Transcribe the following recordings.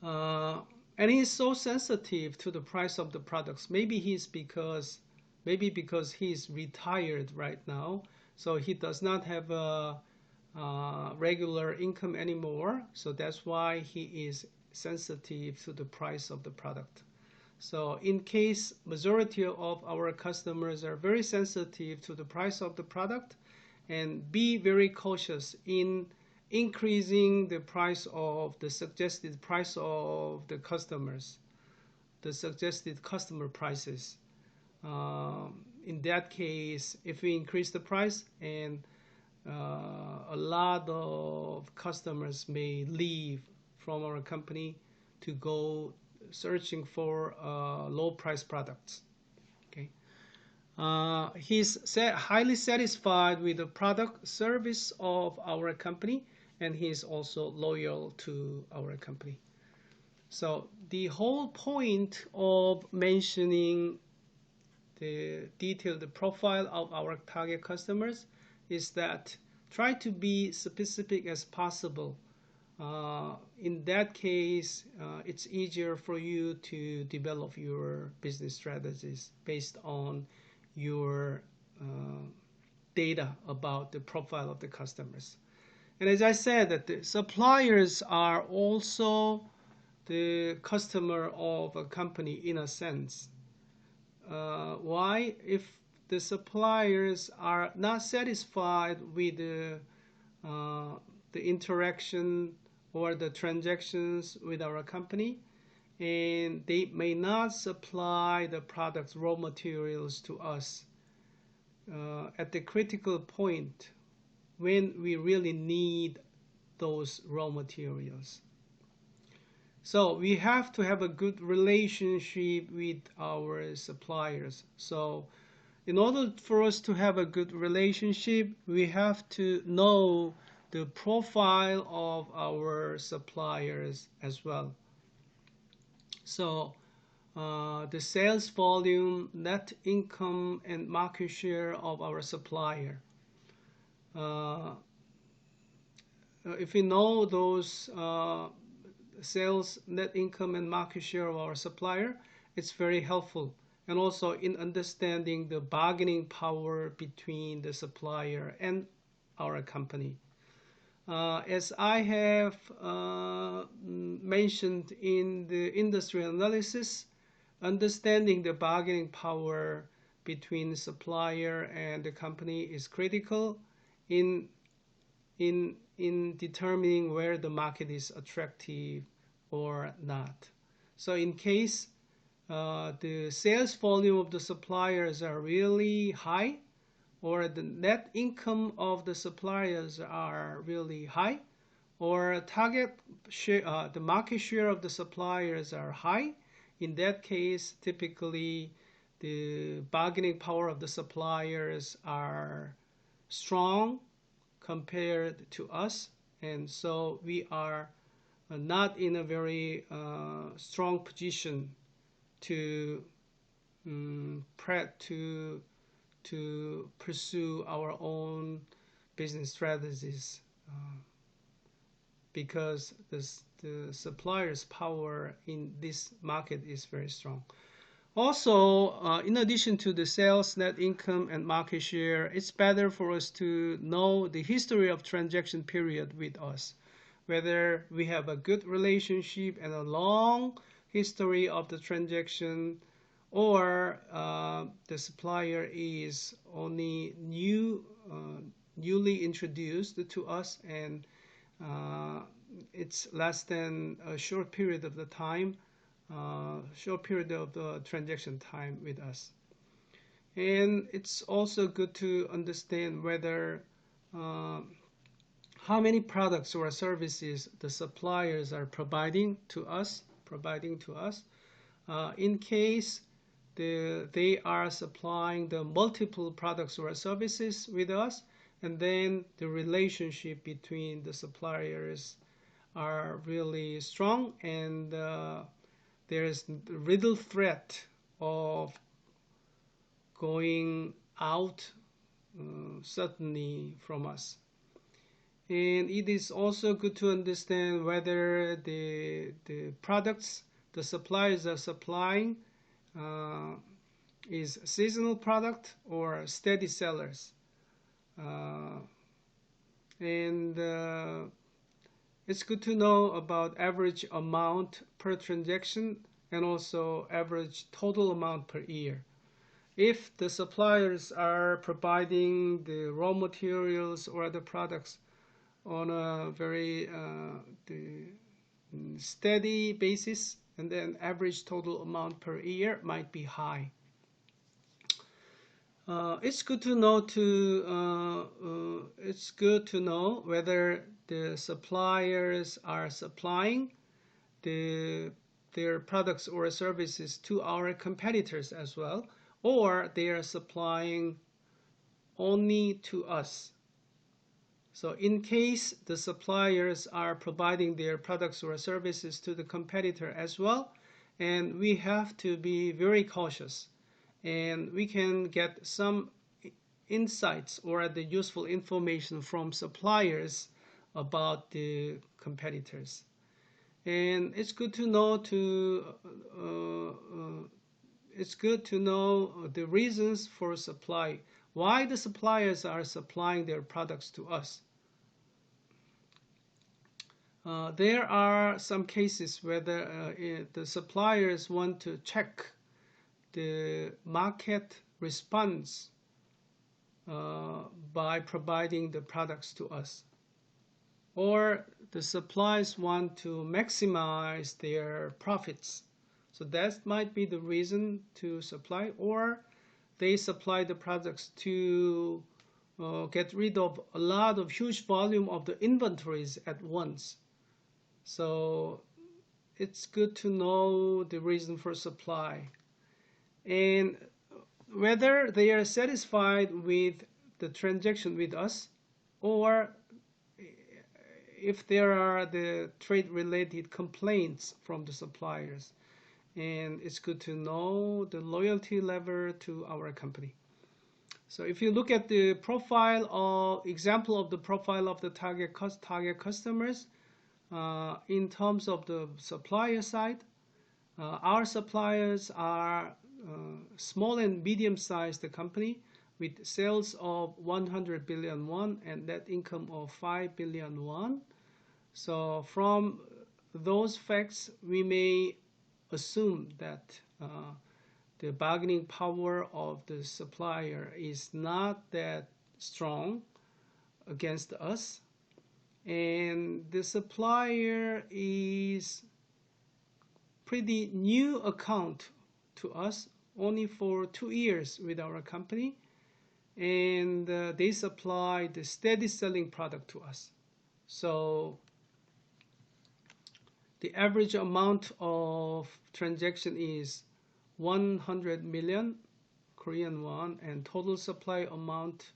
And he's so sensitive to the price of the products. Maybe because he's retired right now, so he does not have a regular income anymore. So that's why he is sensitive to the price of the product. So in case majority of our customers are very sensitive to the price of the product, and be very cautious in increasing the price of the suggested price of the customers, the suggested customer prices. In that case, if we increase the price, and a lot of customers may leave from our company to go searching for low price products. Okay. He's highly satisfied with the product service of our company, and he's also loyal to our company. So the whole point of mentioning the detailed profile of our target customers is that try to be specific as possible. In that case, it's easier for you to develop your business strategies based on your data about the profile of the customers. And as I said, that the suppliers are also the customer of a company in a sense. Why? If the suppliers are not satisfied with the interaction or the transactions with our company, and they may not supply the products, raw materials to us at the critical point when we really need those raw materials. So we have to have a good relationship with our suppliers. So in order for us to have a good relationship, we have to know the profile of our suppliers as well. So the sales volume, net income, and market share of our supplier. If we know those sales, net income, and market share of our supplier, it's very helpful. And also in understanding the bargaining power between the supplier and our company. As I have mentioned in the industry analysis, understanding the bargaining power between the supplier and the company is critical in determining where the market is attractive or not. So in case the sales volume of the suppliers are really high, or the net income of the suppliers are really high, or target share, the market share of the suppliers are high, in that case, typically the bargaining power of the suppliers are strong compared to us, and so we are not in a very strong position to pursue our own business strategies because the supplier's power in this market is very strong. Also, in addition to the sales, net income, and market share, it's better for us to know the history of transaction period with us, whether we have a good relationship and a long history of the transaction, or the supplier is only newly introduced to us, and it's less than a short period of the time, short period of the transaction time with us. And it's also good to understand whether how many products or services the suppliers are providing to us. In case they are supplying the multiple products or services with us, and then the relationship between the suppliers are really strong, and there is little threat of going out suddenly from us. And it is also good to understand whether the products the suppliers are supplying is seasonal product or steady sellers. And it's good to know about average amount per transaction and also average total amount per year. If the suppliers are providing the raw materials or other products on a very steady basis, and then average total amount per year might be high. It's good to know whether the suppliers are supplying their products or services to our competitors as well, or they are supplying only to us. So in case the suppliers are providing their products or services to the competitor as well, and we have to be very cautious, and we can get some insights or the useful information from suppliers about the competitors. And it's good to know the reasons for supply, why the suppliers are supplying their products to us. There are some cases where the suppliers want to check the market response by providing the products to us. Or the suppliers want to maximize their profits. So that might be the reason to supply, or they supply the products to get rid of a lot of huge volume of the inventories at once. So it's good to know the reason for supply. And whether they are satisfied with the transaction with us, or if there are the trade-related complaints from the suppliers. And it's good to know the loyalty level to our company. So if you look at the profile or example of the profile of the target customers, in terms of the supplier side, our suppliers are small and medium-sized company with sales of 100 billion won and net income of 5 billion won. So from those facts, we may assume that the bargaining power of the supplier is not that strong against us, and the supplier is pretty new account to us, only for 2 years with our company, and they supply the steady selling product to us. So the average amount of transaction is 100 million Korean won, and total supply amount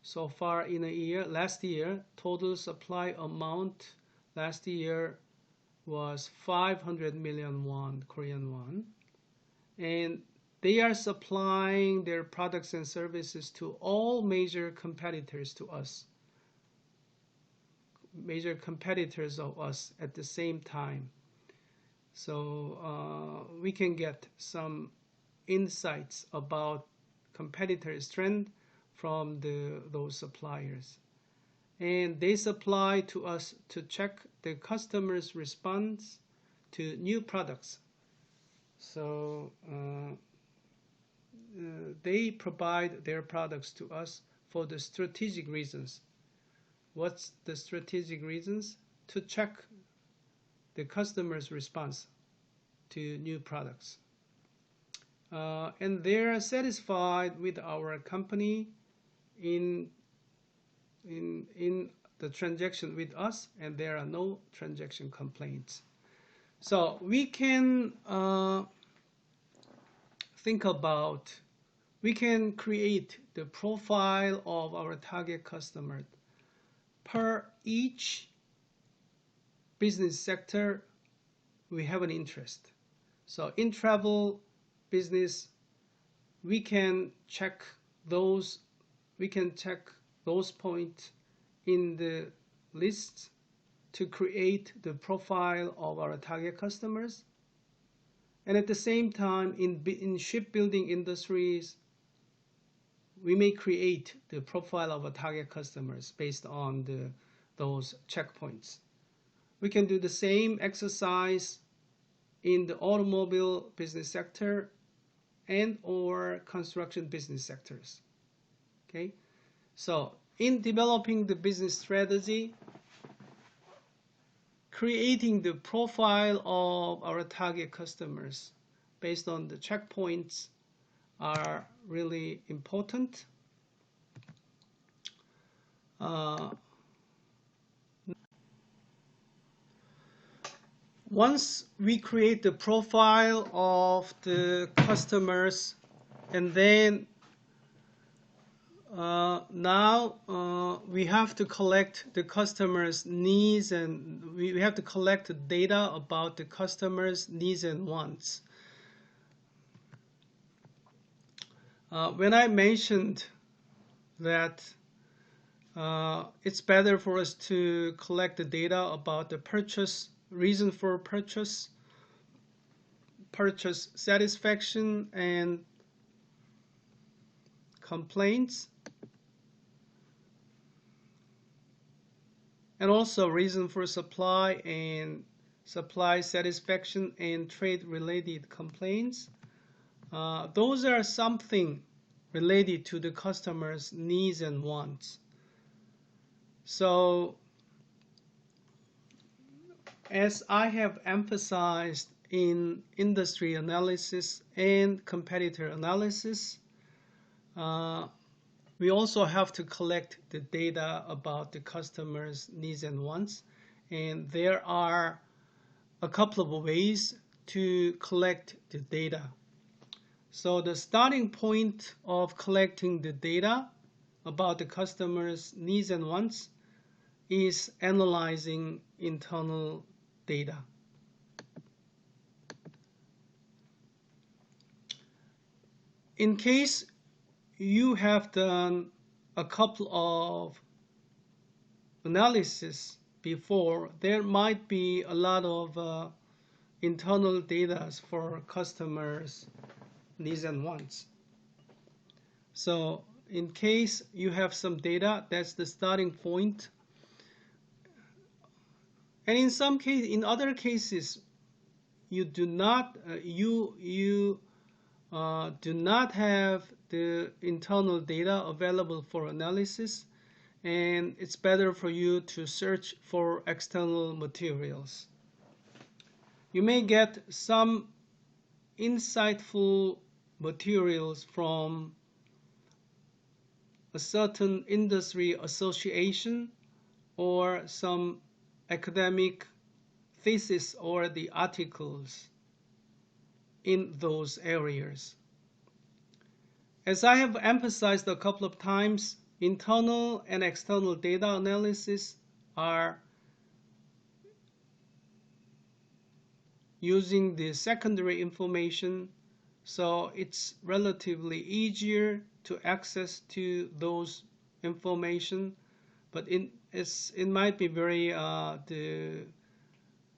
so far in a year, last year, total supply amount last year was 500 million won, Korean won. And they are supplying their products and services to all major competitors to us, major competitors of us at the same time. So we can get some insights about competitors' trend from those suppliers. And they supply to us to check the customer's response to new products. So they provide their products to us for the strategic reasons. What's the strategic reasons? To check the customer's response to new products. And they are satisfied with our company in the transaction with us, and there are no transaction complaints. So we can we can create the profile of our target customer per each business sector. We have an interest. So in travel business, we can check those points in the lists to create the profile of our target customers. And at the same time, in shipbuilding industries, we may create the profile of our target customers based on those checkpoints. We can do the same exercise in the automobile business sector and or construction business sectors. Okay, so in developing the business strategy, creating the profile of our target customers based on the checkpoints are really important. Once we create the profile of the customers, and then now we have to collect the customers' needs, and we have to collect the data about the customers' needs and wants. When I mentioned that it's better for us to collect the data about the purchase, reason for purchase, purchase satisfaction, and complaints, and also reason for supply and supply satisfaction and trade-related complaints. Those are something related to the customer's needs and wants. So, as I have emphasized in industry analysis and competitor analysis, we also have to collect the data about the customer's needs and wants. And there are a couple of ways to collect the data. So the starting point of collecting the data about the customer's needs and wants is analyzing internal data. In case you have done a couple of analysis before, there might be a lot of internal data for customers' needs and wants. So in case you have some data, that's the starting point. And in some cases, in other cases, you do not do not have the internal data available for analysis, and it's better for you to search for external materials. You may get some insightful materials from a certain industry association or some academic thesis or the articles in those areas. As I have emphasized a couple of times, internal and external data analysis are using the secondary information, so it's relatively easier to access to those information, but it might be very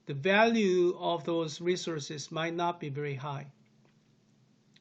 the value of those resources might not be very high.